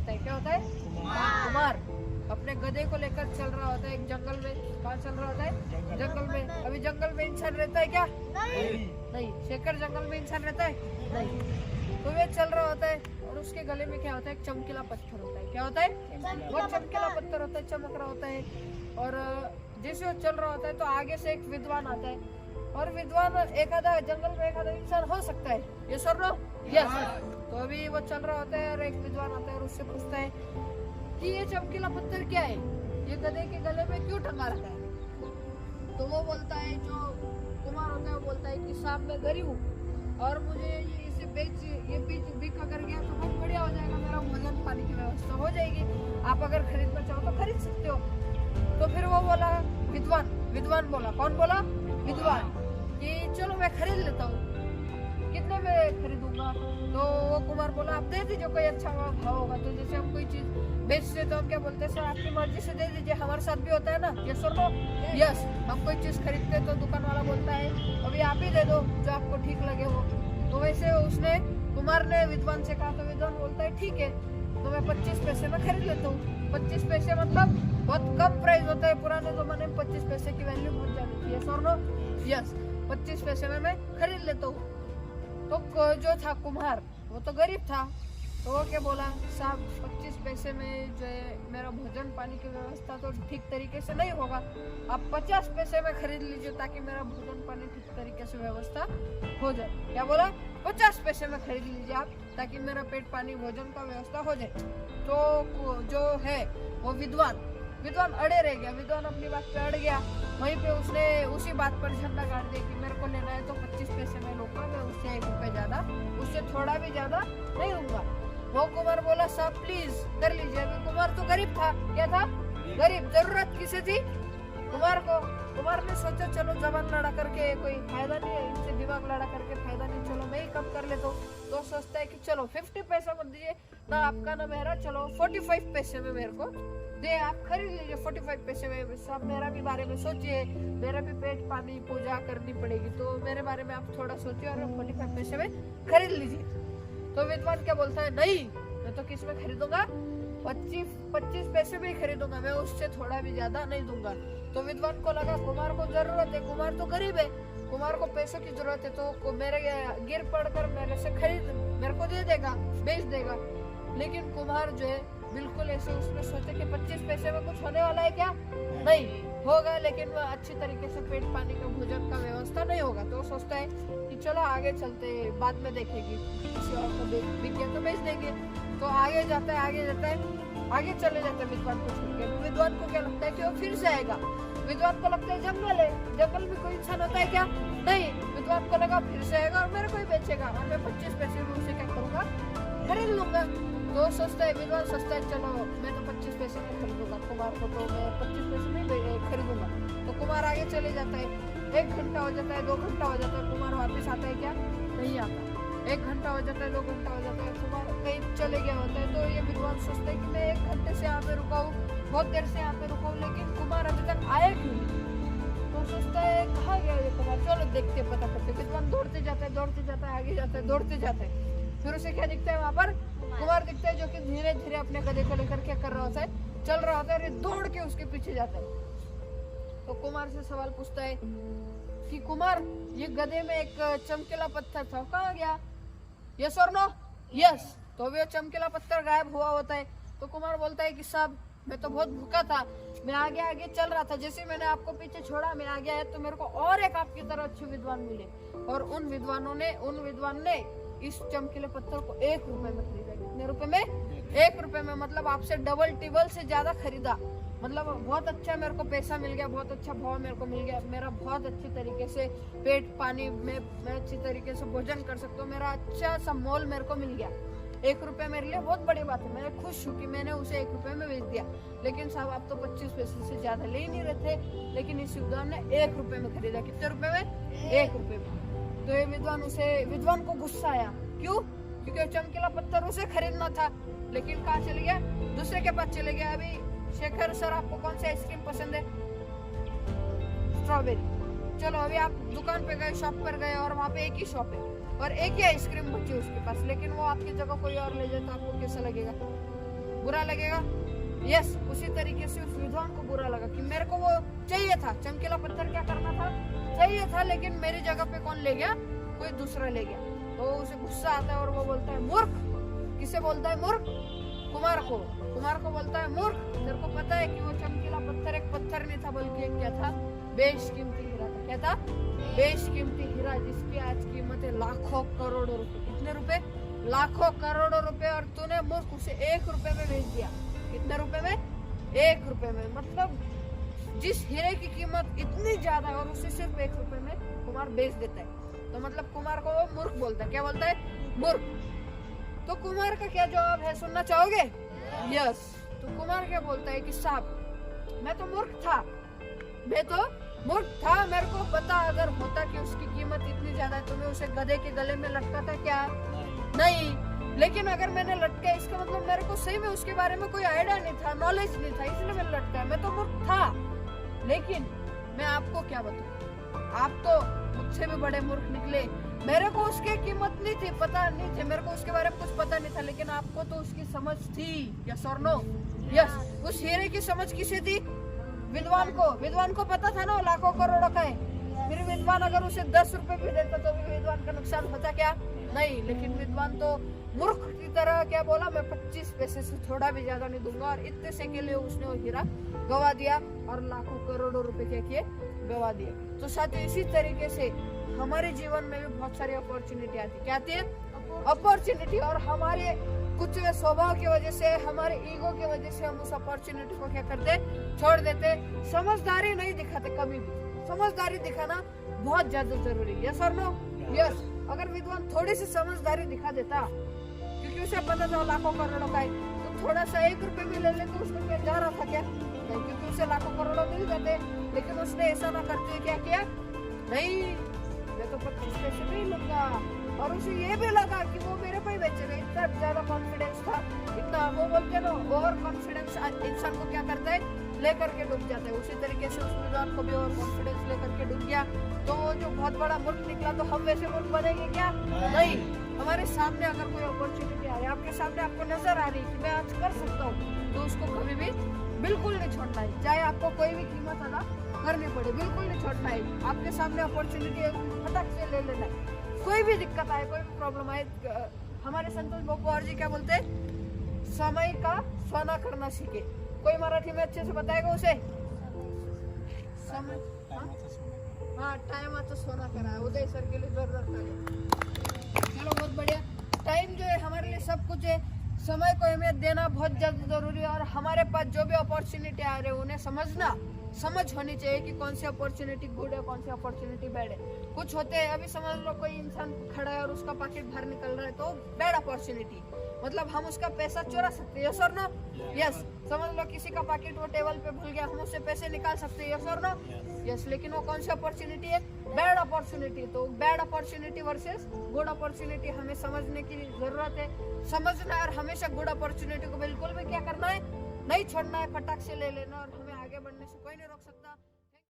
होता है, क्या होता है? कुमार अपने गधे को लेकर चल रहा होता है एक जंगल में। कहाँ चल रहा होता है? जंगल में। अभी जंगल में इंसान रहता है क्या? नहीं। शेखर जंगल में इंसान रहता है? नहीं। तो वे चल रहा होता है और उसके गले में क्या होता है? एक चमकीला पत्थर होता है। क्या होता है? वो चमकीला पत्थर होता है, चमक रहा होता है। और जैसे वो चल रहा होता है तो आगे से एक विद्वान आता है, और विद्वान एक आधा जंगल में एक आधा इंसान हो सकता है, ये सर नो यस। तो अभी वो चल रहा होता है और एक विद्वान आता है और उससे पूछता है कि ये चमकीला पत्थर क्या है, ये गधे के गले में क्यों टंगा रखा है? तो वो बोलता है, जो कुमार होता है वो बोलता है कि साहब मैं गरीब हूँ और मुझे इसे बिक अगर गया तो बहुत बढ़िया हो जाएगा, मेरा भोजन पानी की व्यवस्था हो जाएगी, आप अगर खरीदना चाहो तो खरीद सकते हो। तो फिर वो बोला विद्वान बोला, कौन बोला? विद्वान, कि चलो मैं खरीद लेता हूँ, कितने में खरीदूंगा? तो वो कुमार बोला आप दे दीजिए, कोई अच्छा भाव होगा। तो जैसे हम कोई चीज बेचते तो हम क्या बोलते हैं? सर आपकी मर्जी से दे दीजिए। हमारे साथ भी होता है ना, यस और नो यस। हम कोई चीज खरीदते तो दुकान वाला बोलता है अभी आप ही दे दो जो आपको ठीक लगे हो। तो वैसे उसने कुमार ने विद्वान से कहा, तो विद्वान बोलता है ठीक है, तो मैं 25 पैसे में खरीद लेता हूँ। 25 पैसे मतलब बहुत कम प्राइस होता है, पुराने जमाने में 25 पैसे की वैल्यू बहुत जाती थी, यस और नो यस। 25 पैसे में मैं खरीद लेता हूँ। तो जो था कुम्हार वो तो गरीब था, तो वो क्या बोला, साहब 25 पैसे में जो है मेरा भोजन पानी की व्यवस्था तो ठीक तरीके से नहीं होगा, आप 50 पैसे में खरीद लीजिए ताकि मेरा भोजन पानी ठीक तरीके से व्यवस्था हो जाए। क्या बोला? 50 पैसे में खरीद लीजिए आप, ताकि मेरा पेट पानी भोजन का व्यवस्था हो जाए। तो जो है वो विद्वान अड़े रह गया, विद्वान अपनी बात पे अड़ गया। वहीं पे उसने उसी बात पर झंडा गाड़ दिया कि मेरे को लेना है तो 25 पैसे में लूंगा, मैं उससे 1 रुपए ज्यादा, उससे थोड़ा भी ज्यादा नहीं लूंगा। वो कुमार बोला साहब प्लीज कर लीजिए। अभी कुमार तो गरीब था, क्या था? गरीब। जरूरत किसे थी? कुमार को। कुमार ने सोचा चलो जबान लड़ा करके कोई फायदा नहीं है, इनसे दिमाग लड़ा करके फायदा नहीं, चलो मैं ही कम कर लेता हूँ। तो सोचता है कि चलो 50 पैसा मत दीजिए ना आपका ना मेरा, चलो 45 पैसे में मेरे को दे, आप खरीद लीजिए 45 पैसे में। सब मेरा भी बारे में सोचिए, मेरा भी पेट पानी पूजा करनी पड़ेगी, तो मेरे बारे में आप थोड़ा सोचिए और 45 पैसे में खरीद लीजिए। तो विद्वान क्या बोलता है, नहीं मैं तो किस में खरीदूंगा? 25 पैसे में ही खरीदूंगा, मैं उससे थोड़ा भी ज्यादा नहीं दूंगा। तो विद्वान को लगा कुमार को जरूरत है, कुमार तो गरीब है, कुमार को पैसों की जरूरत है, तो मेरे गिर पड़कर मेरे से खरीद मेरे को दे देगा, बेच देगा। लेकिन कुमार जो है बिल्कुल ऐसे उसने सोचा कि 25 पैसे में कुछ होने वाला है क्या? नहीं होगा, लेकिन वह अच्छी तरीके से पेट पानी का भोजन का व्यवस्था नहीं होगा। तो सोचता है कि चलो आगे चलते, बाद में देखेंगे, किसी और को बिक गया तो बेच देंगे। तो आगे जाता है, आगे चले जाते हैं विद्वान को छोड़ के। विद्वान को क्या लगता है कि वो फिर से आएगा। विद्वान को लगता है जंगल है, जंगल में कोई इंसान होता है क्या? नहीं। विद्वान को लगा फिर से आएगा और मेरे को ही बेचेगा, और मैं 25 पैसे में उसे क्या करूंगा? खरीद लूंगा। तो सोचता है विद्वान, सोचता है चलो मैं तो 25 पैसे में खरीदूंगा कुमार को, तो मैं 25 पैसे में खरीदूंगा। तो कुमार आगे चले जाता है, 1 घंटा हो जाता है, 2 घंटा हो जाता है, कुमार वापस आता है क्या? नहीं आता। 1 घंटा हो जाता है, 2 घंटा हो जाता है, कुमार कहीं चले गया होता है। तो ये विद्वान सोचता है कि मैं 1 घंटे से यहाँ पे रुका हूँ, बहुत देर से यहाँ पे रुका हूँ, लेकिन कुमार अभी तक आया क्यों नहीं? तो सोचता है कहाँ गया ये कुमार, चलो देखते पता करते। विद्वान दौड़ते जाता है, आगे जाता है, दौड़ते जाता है। फिर उसे क्या दिखता है? वहाँ पर कुमार दिखता है, जो कि धीरे धीरे अपने गधे को लेकर क्या कर रहा होता है? चल रहा होता है, दौड़ के उसके पीछे जाता है। तो कुमार से सवाल पूछता है कि कुमार ये गधे में एक चमकीला पत्थर था, कहाँ गया? यस और नो यस। तो वो चमकीला पत्थर गायब हुआ होता है। तो कुमार बोलता है कि साहब मैं तो बहुत भूखा था, मैं आगे चल रहा था, जैसे मैंने आपको पीछे छोड़ा मैं आगे आया तो मेरे को और एक आपकी तरह अच्छे विद्वान मिले, और उन विद्वान ने इस चमकीले पत्थर को 1 रुपए में खरीदा। कितने रुपए में? 1 रुपए में। मतलब आपसे डबल टिबल से ज्यादा खरीदा। मतलब बहुत अच्छा मेरे को पैसा मिल गया, बहुत अच्छा भाव मेरे को मिल गया, मेरा बहुत अच्छी तरीके से पेट पानी में मैं अच्छी तरीके से भोजन कर सकता हूँ, मेरा अच्छा सा मोल मेरे को मिल गया। 1 रुपए मेरे लिए बहुत बड़ी बात है, मैं खुश हूँ कि मैंने उसे 1 रुपए में बेच दिया। लेकिन साहब आप तो 25 पैसे से ज्यादा ले ही नहीं रहे थे, लेकिन इस विद्वान ने 1 रुपए में खरीदा। कितने रुपए में? 1 रुपए में। तो ये विद्वान को गुस्सा आया। क्यों? क्योंकि चमकीला पत्थर उसे खरीदना था, लेकिन कहाँ चले गया? दूसरे के पास चले गया। अभी शेखर सर आपको कौन सी आइसक्रीम पसंद है? स्ट्रॉबेरी। चलो अभी आप दुकान पे गए, शॉप पर गए, और वहाँ पे एक ही शॉप है और एक ही आइसक्रीम बची उसके पास, लेकिन वो आपकी जगह कोई और ले जाए तो आपको कैसा लगेगा? बुरा लगेगा। यस, उसी तरीके से उस विद्वान को बुरा लगा कि मेरे को वो चाहिए था, चमकीला पत्थर क्या करना था, चाहिए था, लेकिन मेरी जगह पे कौन ले गया, कोई दूसरा ले गया। तो उसे गुस्सा आता है और वो बोलता है मूर्ख। किसे बोलता है मूर्ख? कुमार को। कुमार को बोलता है मूर्ख, तेरे को पता है कि वो चमकीला पत्थर एक पत्थर नहीं था, बल्कि एक क्या था, बेशकीमती हीरा था। क्या था? बेशकीमती हीरा, जिसकी आज कीमत है लाखों करोड़ों रुपए। कितने रुपए? लाखों करोड़ों रुपए। और तूने मूर्ख उसे 1 रुपए में बेच दिया। कितने रुपए में? 1 रुपए में। मतलब जिस हीरे की कीमत इतनी ज्यादा है और उसे सिर्फ 1 रुपए में कुमार बेच देता है, तो मतलब कुमार को वो मूर्ख बोलता है। क्या बोलता है? मूर्ख। तो कुमार का क्या जवाब है, सुनना चाहोगे? यस। तो कुमार क्या बोलता है कि साहब, मैं तो मूर्ख था, मैं तो मूर्ख था, मेरे को पता अगर होता कि उसकी कीमत इतनी ज्यादा है तो मैं उसे गधे के गले में लटकाता क्या? नहीं। लेकिन अगर मैंने लटका, इसका मतलब मेरे को सही में उसके बारे में कोई आइडिया नहीं था, नॉलेज नहीं था, इसलिए मैंने लटका। मैं तो मूर्ख था। लेकिन मैं आपको क्या बताऊं, आप तो मुझसे भी बड़े मूर्ख निकले। मेरे को उसकी कीमत नहीं थी, पता नहीं थे, मेरे को उसके बारे में कुछ पता नहीं था, लेकिन आपको तो उसकी समझ थी। यस और नो? यस। उस हीरे की समझ किसे थी? विद्वान को। विद्वान को पता था ना लाखों करोड़ों का है। फिर विद्वान अगर उसे 10 रुपए भी देता तो भी विद्वान का नुकसान होता क्या? नहीं। लेकिन विद्वान तो मूर्ख की तरह क्या बोला, मैं 25 पैसे से थोड़ा भी ज्यादा नहीं दूंगा, और इतने से के लिए उसने वो हीरा गवा दिया और लाखों करोड़ों रुपए क्या किए, गवा दिए। तो साथियों, इसी तरीके से हमारे जीवन में भी बहुत सारी अपॉर्चुनिटी आती। क्या आती है? अपॉर्चुनिटी। और हमारे कुछ स्वभाव की वजह से, हमारे ईगो की वजह से हम उस अपॉर्चुनिटी को क्या करते, छोड़ देते। समझदारी नहीं दिखाते कभी भी। समझदारी दिखाना बहुत ज्यादा जरूरी है। यस और नो? यस। अगर विद्वान थोड़ी सी समझदारी दिखा देता, क्योंकि उसे पता था लाखों करोड़ों का है, तो थोड़ा सा 1 रुपए में ले ले तो उसको क्या जा रहा था क्या? नहीं, क्योंकि उसे लाखों करोड़ों मिल जाते। लेकिन उसने ऐसा ना करते हुए क्या किया, नहीं, मैं तो 25 पैसे नहीं लूंगा। और उसे ये भी लगा कि वो मेरे पे ही बेचेगा, इतना ज्यादा कॉन्फिडेंस था, इतना वो बोलते ना, ओवर कॉन्फिडेंस इंसान को क्या करता है, लेकर के डूब जाता है। उसी तरीके से उस विद्वान को भी ओवर कॉन्फिडेंस लेकर के डूब गया। तो वो जो बहुत बड़ा मूर्ख निकला, तो हम वैसे मूर्ख बनेंगे क्या? नहीं। हमारे सामने अगर कोई अपॉर्चुनिटी आ रही है, आपके सामने आपको नजर आ रही है कि मैं आज कर सकता हूँ, तो उसको कभी भी बिल्कुल नहीं छोड़ना है, चाहे आपको कोई भी कीमत अदा करनी पड़े, बिल्कुल नहीं छोड़ना है। आपके सामने अपॉर्चुनिटी है, फटाक से ले लेना है। कोई भी दिक्कत आए, कोई भी प्रॉब्लम आए, हमारे संतोष बाबू जी क्या बोलते हैं, समय का सोना करना सीखे। कोई मराठी में अच्छे से बताएगा उसे? समय, हाँ, टाइम सोना करा है। उदय सर के लिए जोरदार ताली। चलो, बहुत बढ़िया। टाइम जो है हमारे लिए सब कुछ है। समय को अहमियत देना बहुत ज्यादा जरूरी है। और हमारे पास जो भी अपॉर्चुनिटी आ रहे हैं उन्हें समझ होनी चाहिए कि कौन सी अपॉर्चुनिटी गुड है, कौन सी अपॉर्चुनिटी बैड है। कुछ होते हैं, अभी समझ लो कोई इंसान खड़ा है और उसका पैकेट बाहर निकल रहा है, तो बैड अपॉर्चुनिटी, मतलब हम उसका पैसा चुरा सकते हैं। यस और नो? यस। समझ लो किसी का पैकेट वो टेबल पे भूल गया, हम उससे पैसे निकाल सकते हैं। यस और नो? यस। लेकिन वो कौन सी अपॉर्चुनिटी है? Bad opportunity. तो bad opportunity versus good opportunity हमें समझने की जरूरत है। समझना और हमेशा गुड अपॉर्चुनिटी को बिल्कुल भी क्या करना है, नहीं छोड़ना है, फटाक से ले लेना, और हमें आगे बढ़ने से कोई नहीं रोक सकता।